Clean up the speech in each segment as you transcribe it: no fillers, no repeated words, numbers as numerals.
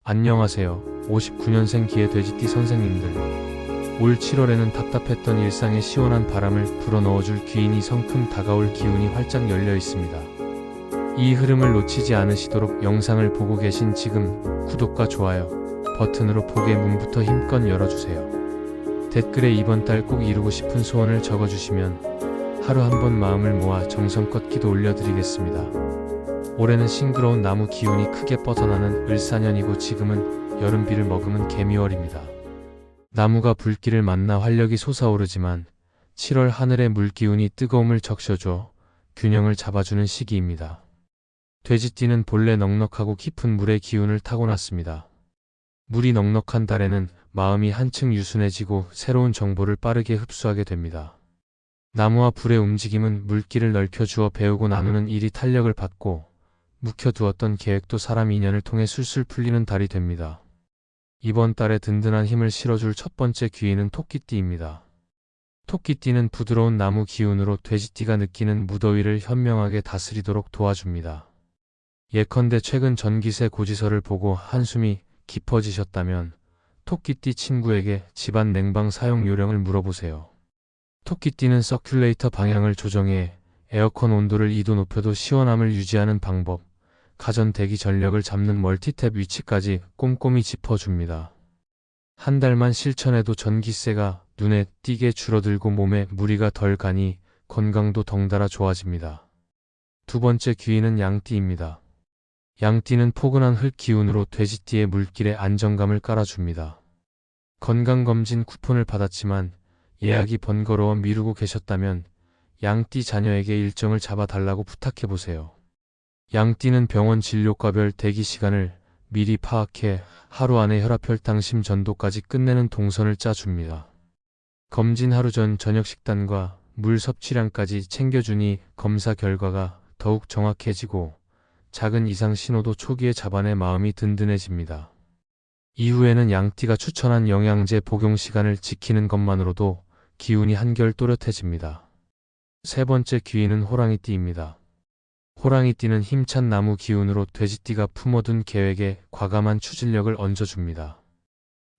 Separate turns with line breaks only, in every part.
안녕하세요. 59년생 기해돼지띠 선생님들. 올 7월에는 답답했던 일상에 시원한 바람을 불어넣어줄 귀인이 성큼 다가올 기운이 활짝 열려 있습니다. 이 흐름을 놓치지 않으시도록 영상을 보고 계신 지금 구독과 좋아요 버튼으로 복의 문부터 힘껏 열어주세요. 댓글에 이번 달 꼭 이루고 싶은 소원을 적어주시면 하루 한 번 마음을 모아 정성껏 기도 올려드리겠습니다. 올해는 싱그러운 나무 기운이 크게 뻗어나는 을사년이고 지금은 여름비를 머금은 개미월입니다. 나무가 불길을 만나 활력이 솟아오르지만 7월 하늘의 물기운이 뜨거움을 적셔줘 균형을 잡아주는 시기입니다. 돼지띠는 본래 넉넉하고 깊은 물의 기운을 타고났습니다. 물이 넉넉한 달에는 마음이 한층 유순해지고 새로운 정보를 빠르게 흡수하게 됩니다. 나무와 불의 움직임은 물길을 넓혀주어 배우고 나누는 일이 탄력을 받고 묵혀두었던 계획도 사람 인연을 통해 술술 풀리는 달이 됩니다. 이번 달에 든든한 힘을 실어줄 첫 번째 귀인은 토끼띠입니다. 토끼띠는 부드러운 나무 기운으로 돼지띠가 느끼는 무더위를 현명하게 다스리도록 도와줍니다. 예컨대 최근 전기세 고지서를 보고 한숨이 깊어지셨다면 토끼띠 친구에게 집안 냉방 사용 요령을 물어보세요. 토끼띠는 서큘레이터 방향을 조정해 에어컨 온도를 2도 높여도 시원함을 유지하는 방법, 가전 대기 전력을 잡는 멀티탭 위치까지 꼼꼼히 짚어줍니다. 한 달만 실천해도 전기세가 눈에 띄게 줄어들고 몸에 무리가 덜 가니 건강도 덩달아 좋아집니다. 두 번째 귀인은 양띠입니다. 양띠는 포근한 흙 기운으로 돼지띠의 물길에 안정감을 깔아줍니다. 건강검진 쿠폰을 받았지만 예약이 번거로워 미루고 계셨다면 양띠 자녀에게 일정을 잡아달라고 부탁해보세요. 양띠는 병원 진료과별 대기 시간을 미리 파악해 하루 안에 혈압, 혈당, 심 전도까지 끝내는 동선을 짜줍니다. 검진 하루 전 저녁 식단과 물 섭취량까지 챙겨주니 검사 결과가 더욱 정확해지고 작은 이상 신호도 초기에 잡아내 마음이 든든해집니다. 이후에는 양띠가 추천한 영양제 복용 시간을 지키는 것만으로도 기운이 한결 또렷해집니다. 세 번째 귀인은 호랑이띠입니다. 호랑이띠는 힘찬 나무 기운으로 돼지띠가 품어둔 계획에 과감한 추진력을 얹어줍니다.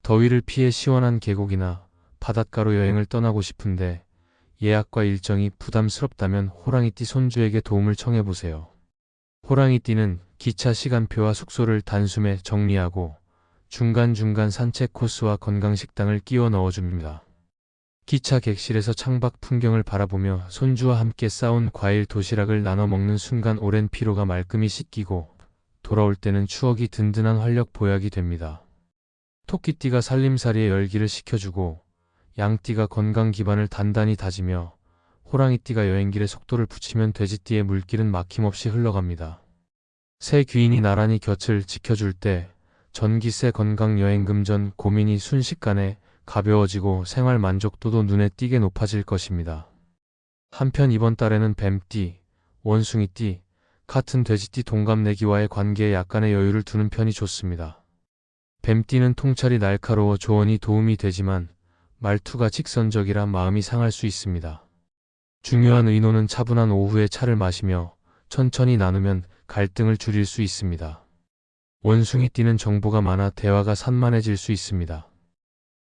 더위를 피해 시원한 계곡이나 바닷가로 여행을 떠나고 싶은데 예약과 일정이 부담스럽다면 호랑이띠 손주에게 도움을 청해보세요. 호랑이띠는 기차 시간표와 숙소를 단숨에 정리하고 중간중간 산책 코스와 건강식당을 끼워 넣어줍니다. 기차 객실에서 창밖 풍경을 바라보며 손주와 함께 싸온 과일 도시락을 나눠 먹는 순간 오랜 피로가 말끔히 씻기고 돌아올 때는 추억이 든든한 활력 보약이 됩니다. 토끼띠가 살림살이의 열기를 식혀주고 양띠가 건강 기반을 단단히 다지며 호랑이띠가 여행길에 속도를 붙이면 돼지띠의 물길은 막힘없이 흘러갑니다. 새 귀인이 나란히 곁을 지켜줄 때 전기세 건강여행금 전 고민이 순식간에 가벼워지고 생활 만족도도 눈에 띄게 높아질 것입니다. 한편 이번 달에는 뱀띠, 원숭이띠, 같은 돼지띠 동갑내기와의 관계에 약간의 여유를 두는 편이 좋습니다. 뱀띠는 통찰이 날카로워 조언이 도움이 되지만 말투가 직선적이라 마음이 상할 수 있습니다. 중요한 의논은 차분한 오후에 차를 마시며 천천히 나누면 갈등을 줄일 수 있습니다. 원숭이띠는 정보가 많아 대화가 산만해질 수 있습니다.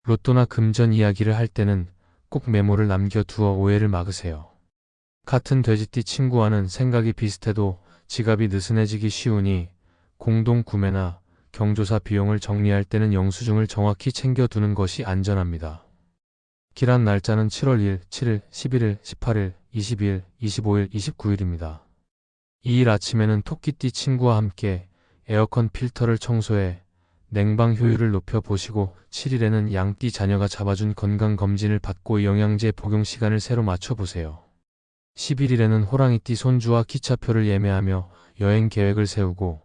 로또나 금전 이야기를 할 때는 꼭 메모를 남겨두어 오해를 막으세요. 같은 돼지띠 친구와는 생각이 비슷해도 지갑이 느슨해지기 쉬우니 공동 구매나 경조사 비용을 정리할 때는 영수증을 정확히 챙겨두는 것이 안전합니다. 길한 날짜는 7월 1일, 7일, 11일, 18일, 22일, 25일, 29일입니다. 2일 아침에는 토끼띠 친구와 함께 에어컨 필터를 청소해 냉방 효율을 높여보시고 7일에는 양띠 자녀가 잡아준 건강검진을 받고 영양제 복용 시간을 새로 맞춰보세요. 11일에는 호랑이띠 손주와 기차표를 예매하며 여행 계획을 세우고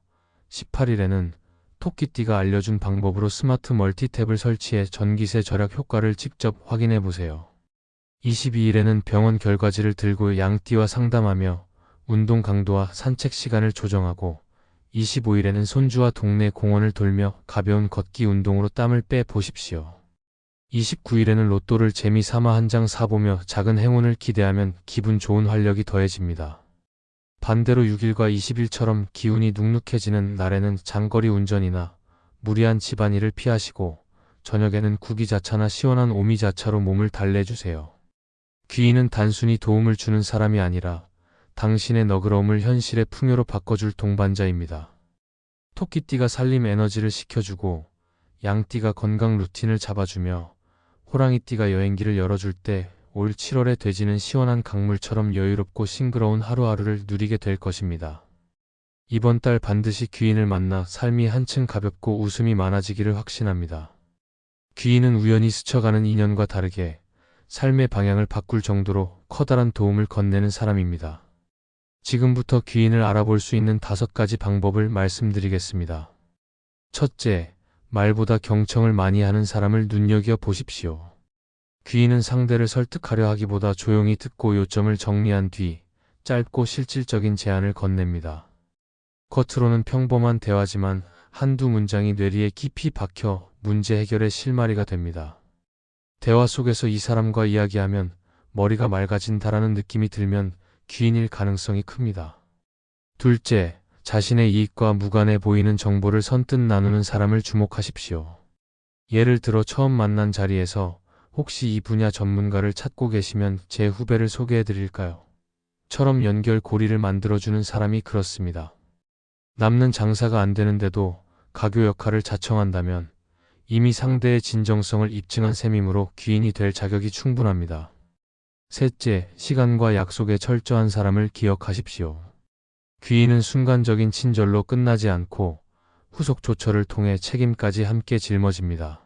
18일에는 토끼띠가 알려준 방법으로 스마트 멀티탭을 설치해 전기세 절약 효과를 직접 확인해보세요. 22일에는 병원 결과지를 들고 양띠와 상담하며 운동 강도와 산책 시간을 조정하고 25일에는 손주와 동네 공원을 돌며 가벼운 걷기 운동으로 땀을 빼 보십시오. 29일에는 로또를 재미삼아 한 장 사보며 작은 행운을 기대하면 기분 좋은 활력이 더해집니다. 반대로 6일과 20일처럼 기운이 눅눅해지는 날에는 장거리 운전이나 무리한 집안일을 피하시고 저녁에는 구기자차나 시원한 오미자차로 몸을 달래주세요. 귀인은 단순히 도움을 주는 사람이 아니라 당신의 너그러움을 현실의 풍요로 바꿔줄 동반자입니다. 토끼띠가 살림 에너지를 식혀주고 양띠가 건강 루틴을 잡아주며 호랑이띠가 여행기를 열어줄 때 올 7월의 돼지는 시원한 강물처럼 여유롭고 싱그러운 하루하루를 누리게 될 것입니다. 이번 달 반드시 귀인을 만나 삶이 한층 가볍고 웃음이 많아지기를 확신합니다. 귀인은 우연히 스쳐가는 인연과 다르게 삶의 방향을 바꿀 정도로 커다란 도움을 건네는 사람입니다. 지금부터 귀인을 알아볼 수 있는 5가지 방법을 말씀드리겠습니다. 첫째, 말보다 경청을 많이 하는 사람을 눈여겨 보십시오. 귀인은 상대를 설득하려 하기보다 조용히 듣고 요점을 정리한 뒤 짧고 실질적인 제안을 건넵니다. 겉으로는 평범한 대화지만 한두 문장이 뇌리에 깊이 박혀 문제 해결의 실마리가 됩니다. 대화 속에서 이 사람과 이야기하면 머리가 맑아진다라는 느낌이 들면 귀인일 가능성이 큽니다. 둘째, 자신의 이익과 무관해 보이는 정보를 선뜻 나누는 사람을 주목하십시오. 예를 들어 처음 만난 자리에서 혹시 이 분야 전문가를 찾고 계시면 제 후배를 소개해 드릴까요? 처럼 연결고리를 만들어주는 사람이 그렇습니다. 남는 장사가 안 되는데도 가교 역할을 자청한다면 이미 상대의 진정성을 입증한 셈이므로 귀인이 될 자격이 충분합니다. 셋째, 시간과 약속에 철저한 사람을 기억하십시오. 귀인은 순간적인 친절로 끝나지 않고 후속 조처를 통해 책임까지 함께 짊어집니다.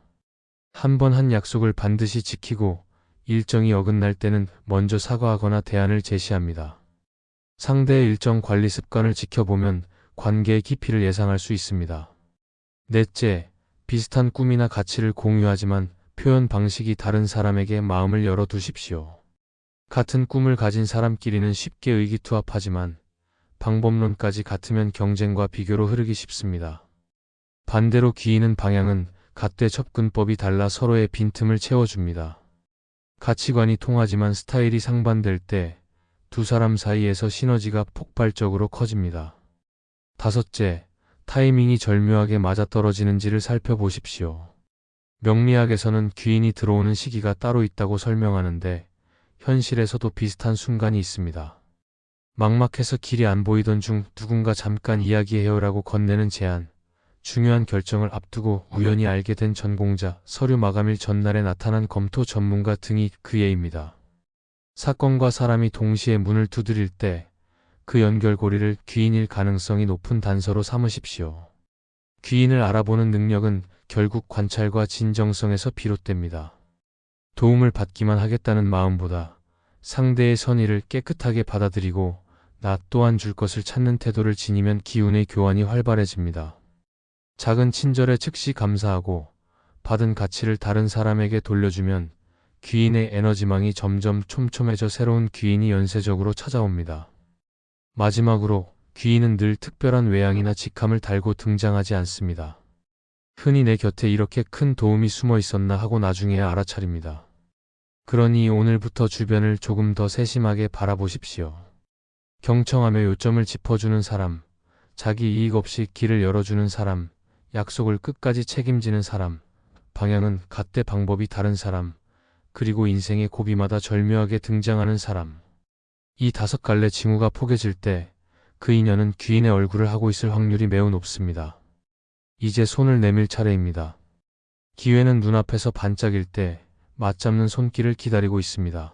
한 번 한 약속을 반드시 지키고 일정이 어긋날 때는 먼저 사과하거나 대안을 제시합니다. 상대의 일정 관리 습관을 지켜보면 관계의 깊이를 예상할 수 있습니다. 넷째, 비슷한 꿈이나 가치를 공유하지만 표현 방식이 다른 사람에게 마음을 열어두십시오. 같은 꿈을 가진 사람끼리는 쉽게 의기투합하지만 방법론까지 같으면 경쟁과 비교로 흐르기 쉽습니다. 반대로 귀인은 방향은 갓대 접근법이 달라 서로의 빈틈을 채워줍니다. 가치관이 통하지만 스타일이 상반될 때 두 사람 사이에서 시너지가 폭발적으로 커집니다. 다섯째, 타이밍이 절묘하게 맞아떨어지는지를 살펴보십시오. 명리학에서는 귀인이 들어오는 시기가 따로 있다고 설명하는데 현실에서도 비슷한 순간이 있습니다. 막막해서 길이 안 보이던 중 누군가 잠깐 이야기해요라고 건네는 제안, 중요한 결정을 앞두고 우연히 알게 된 전공자, 서류 마감일 전날에 나타난 검토 전문가 등이 그 예입니다. 사건과 사람이 동시에 문을 두드릴 때 그 연결고리를 귀인일 가능성이 높은 단서로 삼으십시오. 귀인을 알아보는 능력은 결국 관찰과 진정성에서 비롯됩니다. 도움을 받기만 하겠다는 마음보다 상대의 선의를 깨끗하게 받아들이고 나 또한 줄 것을 찾는 태도를 지니면 기운의 교환이 활발해집니다. 작은 친절에 즉시 감사하고 받은 가치를 다른 사람에게 돌려주면 귀인의 에너지망이 점점 촘촘해져 새로운 귀인이 연쇄적으로 찾아옵니다. 마지막으로 귀인은 늘 특별한 외양이나 직함을 달고 등장하지 않습니다. 흔히 내 곁에 이렇게 큰 도움이 숨어 있었나 하고 나중에야 알아차립니다. 그러니 오늘부터 주변을 조금 더 세심하게 바라보십시오. 경청하며 요점을 짚어주는 사람, 자기 이익 없이 길을 열어주는 사람, 약속을 끝까지 책임지는 사람, 방향은 갓대 방법이 다른 사람, 그리고 인생의 고비마다 절묘하게 등장하는 사람. 이 5갈래 징후가 포개질 때 그 인연은 귀인의 얼굴을 하고 있을 확률이 매우 높습니다. 이제 손을 내밀 차례입니다. 기회는 눈앞에서 반짝일 때 맞잡는 손길을 기다리고 있습니다.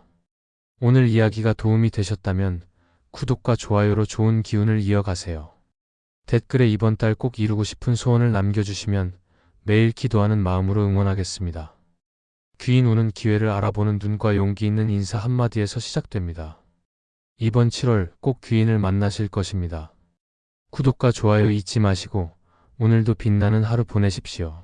오늘 이야기가 도움이 되셨다면 구독과 좋아요로 좋은 기운을 이어가세요. 댓글에 이번 달 꼭 이루고 싶은 소원을 남겨주시면 매일 기도하는 마음으로 응원하겠습니다. 귀인 오는 기회를 알아보는 눈과 용기 있는 인사 한마디에서 시작됩니다. 이번 7월 꼭 귀인을 만나실 것입니다. 구독과 좋아요 잊지 마시고 오늘도 빛나는 하루 보내십시오.